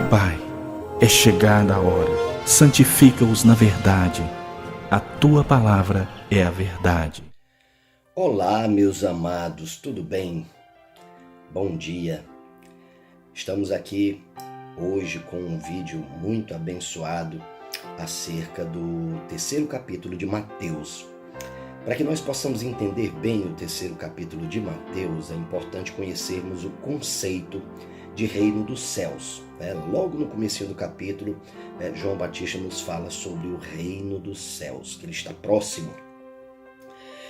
Pai, é chegada a hora, santifica-os na verdade, a Tua palavra é a verdade. Olá, meus amados, tudo bem? Bom dia. Estamos aqui hoje com um vídeo muito abençoado acerca do terceiro capítulo de Mateus. Para que nós possamos entender bem o terceiro capítulo de Mateus, é importante conhecermos o conceito de reino dos céus. Logo no comecinho do capítulo, João Batista nos fala sobre o reino dos céus, que ele está próximo.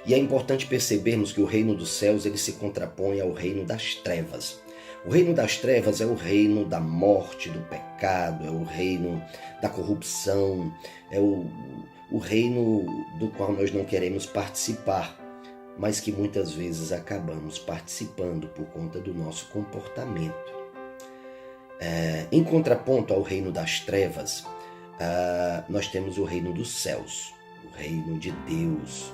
E é importante percebermos que o reino dos céus ele se contrapõe ao reino das trevas. O reino das trevas é o reino da morte, do pecado, é o reino da corrupção, é o reino do qual nós não queremos participar, mas que muitas vezes acabamos participando por conta do nosso comportamento. Em contraponto ao reino das trevas, nós temos o reino dos céus, o reino de Deus,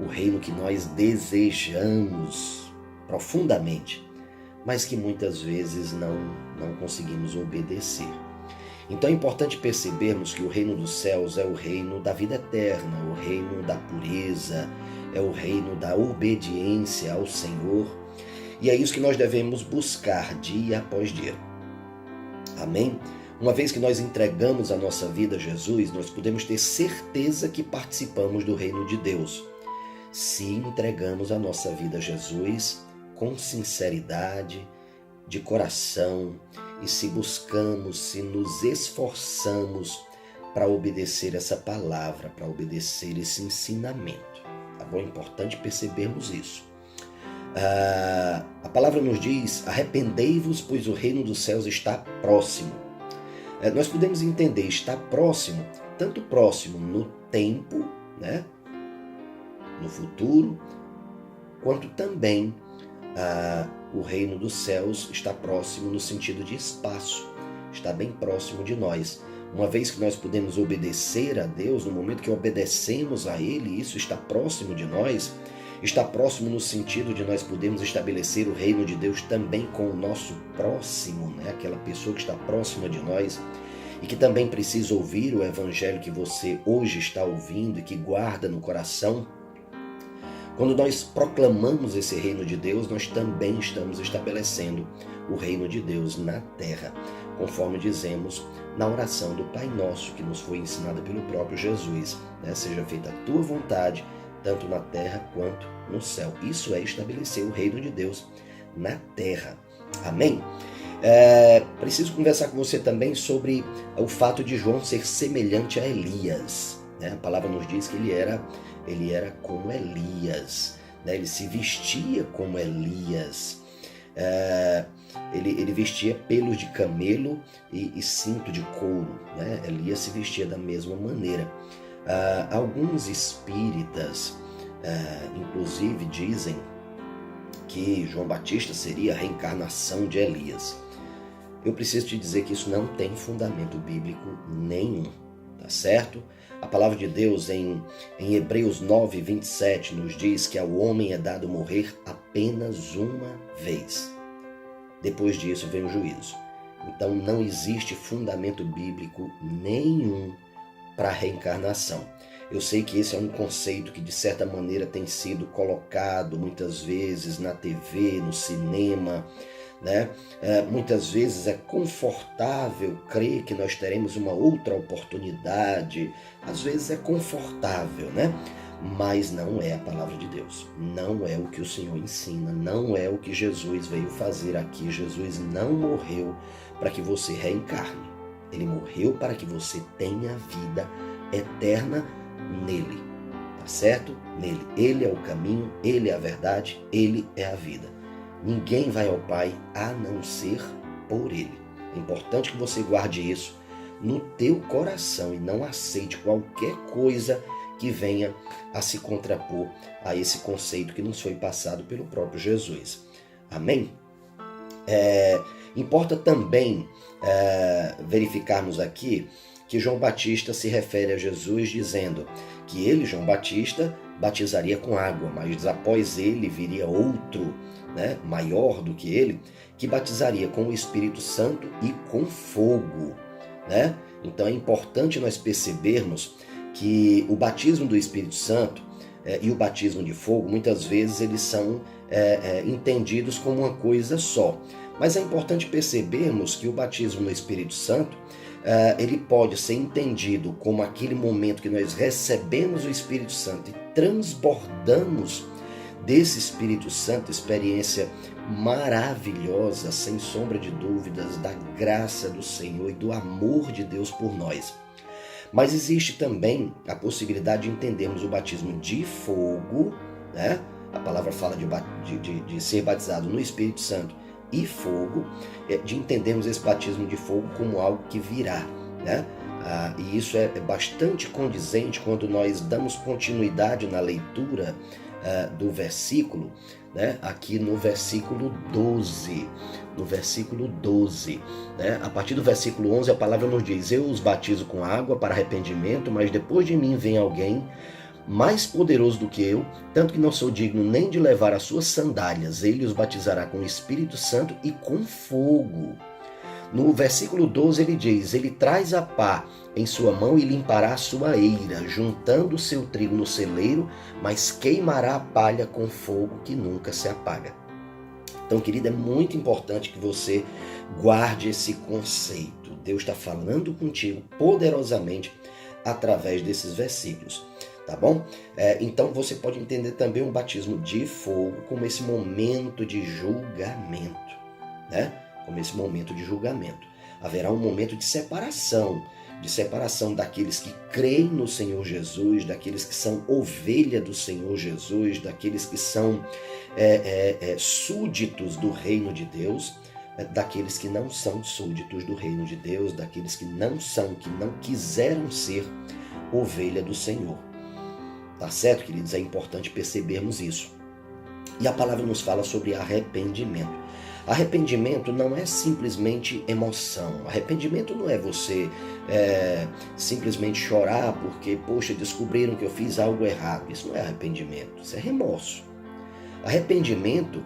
o reino que nós desejamos profundamente, mas que muitas vezes não conseguimos obedecer. Então é importante percebermos que o reino dos céus é o reino da vida eterna, o reino da pureza, é o reino da obediência ao Senhor, e é isso que nós devemos buscar dia após dia. Amém? Uma vez que nós entregamos a nossa vida a Jesus, nós podemos ter certeza que participamos do reino de Deus. Se entregamos a nossa vida a Jesus com sinceridade, de coração, e se buscamos, se nos esforçamos para obedecer essa palavra, para obedecer esse ensinamento. Tá bom? É importante percebermos isso. A palavra nos diz: arrependei-vos, pois o reino dos céus está próximo. Nós podemos entender, está próximo, tanto próximo no tempo, né, no futuro, quanto também o reino dos céus está próximo no sentido de espaço, está bem próximo de nós. Uma vez que nós podemos obedecer a Deus, no momento que obedecemos a Ele, isso está próximo de nós, está próximo no sentido de nós podermos estabelecer o reino de Deus também com o nosso próximo, né? Aquela pessoa que está próxima de nós e que também precisa ouvir o evangelho que você hoje está ouvindo e que guarda no coração. Quando nós proclamamos esse reino de Deus, nós também estamos estabelecendo o reino de Deus na terra, conforme dizemos na oração do Pai Nosso, que nos foi ensinada pelo próprio Jesus, né? Seja feita a tua vontade, tanto na terra quanto no céu. Isso é estabelecer o reino de Deus na terra. Amém? Preciso conversar com você também sobre o fato de João ser semelhante a Elias, né? A palavra nos diz que ele era como Elias, né? Ele se vestia como Elias. Ele vestia pelos de camelo e cinto de couro, né? Elias se vestia da mesma maneira. Alguns espíritas, inclusive, dizem que João Batista seria a reencarnação de Elias. Eu preciso te dizer que isso não tem fundamento bíblico nenhum, tá certo? A palavra de Deus em Hebreus 9, 27 nos diz que ao homem é dado morrer apenas uma vez. Depois disso vem o juízo. Então não existe fundamento bíblico nenhum para a reencarnação. Eu sei que esse é um conceito que de certa maneira tem sido colocado muitas vezes na TV, no cinema, né? Muitas vezes é confortável crer que nós teremos uma outra oportunidade, às vezes é confortável, né? Mas não é a palavra de Deus, não é o que o Senhor ensina, não é o que Jesus veio fazer aqui. Jesus não morreu para que você reencarne, ele morreu para que você tenha vida eterna nele, tá certo? Nele, ele é o caminho, ele é a verdade, ele é a vida. Ninguém vai ao Pai a não ser por ele. É importante que você guarde isso no teu coração e não aceite qualquer coisa que venha a se contrapor a esse conceito que nos foi passado pelo próprio Jesus. Amém? Importa também verificarmos aqui que João Batista se refere a Jesus dizendo que ele, João Batista, batizaria com água, mas após ele viria outro, né, maior do que ele, que batizaria com o Espírito Santo e com fogo, né? Então é importante nós percebermos que o batismo do Espírito Santo e o batismo de fogo, muitas vezes eles são entendidos como uma coisa só. Mas é importante percebermos que o batismo no Espírito Santo, ele pode ser entendido como aquele momento que nós recebemos o Espírito Santo e transbordamos desse Espírito Santo, experiência maravilhosa, sem sombra de dúvidas, da graça do Senhor e do amor de Deus por nós. Mas existe também a possibilidade de entendermos o batismo de fogo, né? A palavra fala de ser batizado no Espírito Santo e fogo, de entendermos esse batismo de fogo como algo que virá, né? E isso é bastante condizente quando nós damos continuidade na leitura do versículo, né? Aqui no versículo 12. No versículo 12, né? A partir do versículo 11, a palavra nos diz: eu os batizo com água para arrependimento, mas depois de mim vem alguém mais poderoso do que eu, tanto que não sou digno nem de levar as suas sandálias. Ele os batizará com o Espírito Santo e com fogo. No versículo 12 ele diz: ele traz a pá em sua mão e limpará a sua eira, juntando o seu trigo no celeiro, mas queimará a palha com fogo que nunca se apaga. Então, querido, é muito importante que você guarde esse conceito. Deus está falando contigo poderosamente através desses versículos, tá bom? Então você pode entender também o batismo de fogo como esse momento de julgamento, né? Como esse momento de julgamento. Haverá um momento de separação daqueles que creem no Senhor Jesus, daqueles que são ovelha do Senhor Jesus, daqueles que são súditos do reino de Deus, daqueles que não são súditos do reino de Deus, daqueles que não quiseram ser ovelha do Senhor. Tá certo, queridos? É importante percebermos isso. E a palavra nos fala sobre arrependimento. Arrependimento não é simplesmente emoção. Arrependimento não é você simplesmente chorar porque, poxa, descobriram que eu fiz algo errado. Isso não é arrependimento, isso é remorso. Arrependimento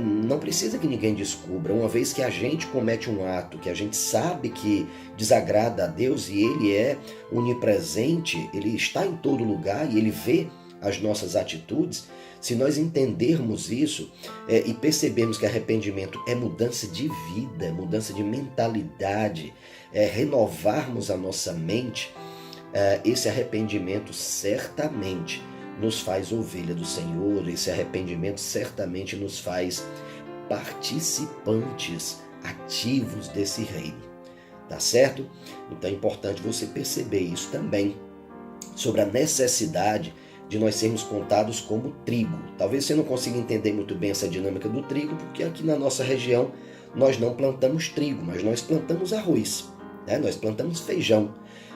não precisa que ninguém descubra. Uma vez que a gente comete um ato que a gente sabe que desagrada a Deus e Ele é onipresente, Ele está em todo lugar e Ele vê as nossas atitudes. Se nós entendermos isso e percebermos que arrependimento é mudança de vida, é mudança de mentalidade, é renovarmos a nossa mente, esse arrependimento certamente nos faz ovelha do Senhor, esse arrependimento certamente nos faz participantes ativos desse reino, tá certo? Então é importante você perceber isso também, sobre a necessidade de nós sermos contados como trigo. Talvez você não consiga entender muito bem essa dinâmica do trigo, porque aqui na nossa região nós não plantamos trigo, mas nós plantamos arroz, né? Nós plantamos feijão.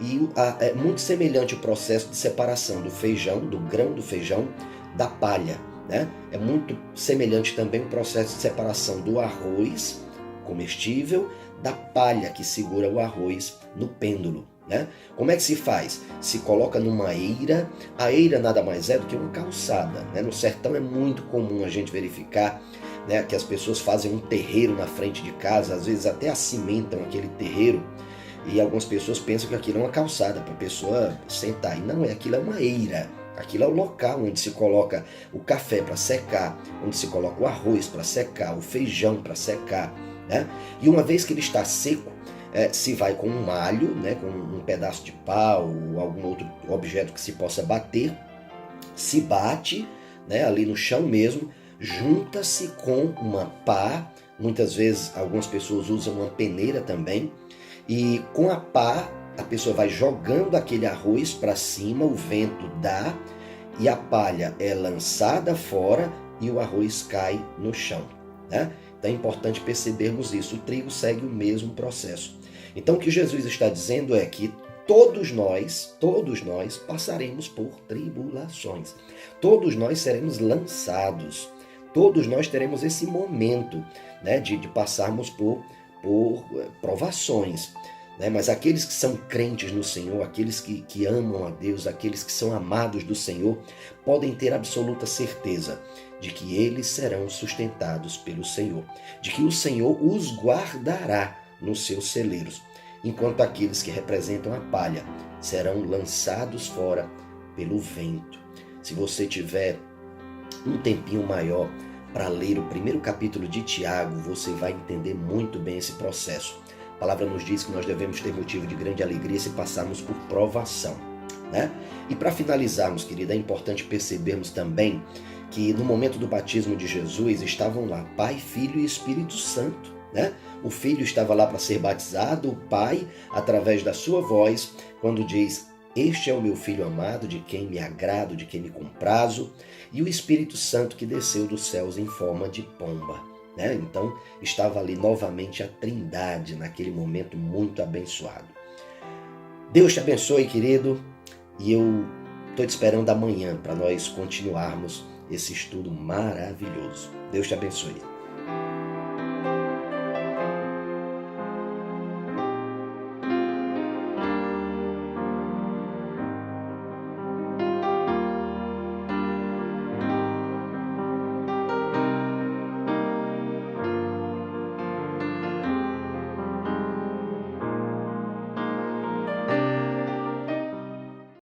E é muito semelhante o processo de separação do feijão, do grão do feijão, da palha, né? É muito semelhante também o processo de separação do arroz comestível da palha que segura o arroz no pêndulo, né? Como é que se faz? Se coloca numa eira. A eira nada mais é do que uma calçada, né? No sertão é muito comum a gente verificar, né, que as pessoas fazem um terreiro na frente de casa, às vezes até acimentam aquele terreiro, e algumas pessoas pensam que aquilo é uma calçada para a pessoa sentar, e não é, aquilo é uma eira. Aquilo é o local onde se coloca o café para secar, onde se coloca o arroz para secar, o feijão para secar, né? E uma vez que ele está seco, se vai com um alho, né, com um pedaço de pau ou algum outro objeto que se possa bater, se bate, né, ali no chão mesmo, junta-se com uma pá, muitas vezes algumas pessoas usam uma peneira também, e com a pá a pessoa vai jogando aquele arroz para cima, o vento dá e a palha é lançada fora e o arroz cai no chão, né? Então é importante percebermos isso. O trigo segue o mesmo processo. Então o que Jesus está dizendo é que todos nós passaremos por tribulações. Todos nós seremos lançados. Todos nós teremos esse momento, né, de passarmos por provações. né? Mas aqueles que são crentes no Senhor, aqueles que amam a Deus, aqueles que são amados do Senhor, podem ter absoluta certeza de que eles serão sustentados pelo Senhor, de que o Senhor os guardará nos seus celeiros, enquanto aqueles que representam a palha serão lançados fora pelo vento. Se você tiver um tempinho maior para ler o primeiro capítulo de Tiago, você vai entender muito bem esse processo. A palavra nos diz que nós devemos ter motivo de grande alegria se passarmos por provação, né? E para finalizarmos, querida, é importante percebermos também que no momento do batismo de Jesus estavam lá Pai, Filho e Espírito Santo, né? O Filho estava lá para ser batizado, o Pai, através da sua voz, quando diz: "Este é o meu Filho amado, de quem me agrado, de quem me comprazo", e o Espírito Santo que desceu dos céus em forma de pomba, né? Então estava ali novamente a Trindade naquele momento muito abençoado. Deus te abençoe, querido, e eu estou te esperando amanhã para nós continuarmos esse estudo maravilhoso. Deus te abençoe.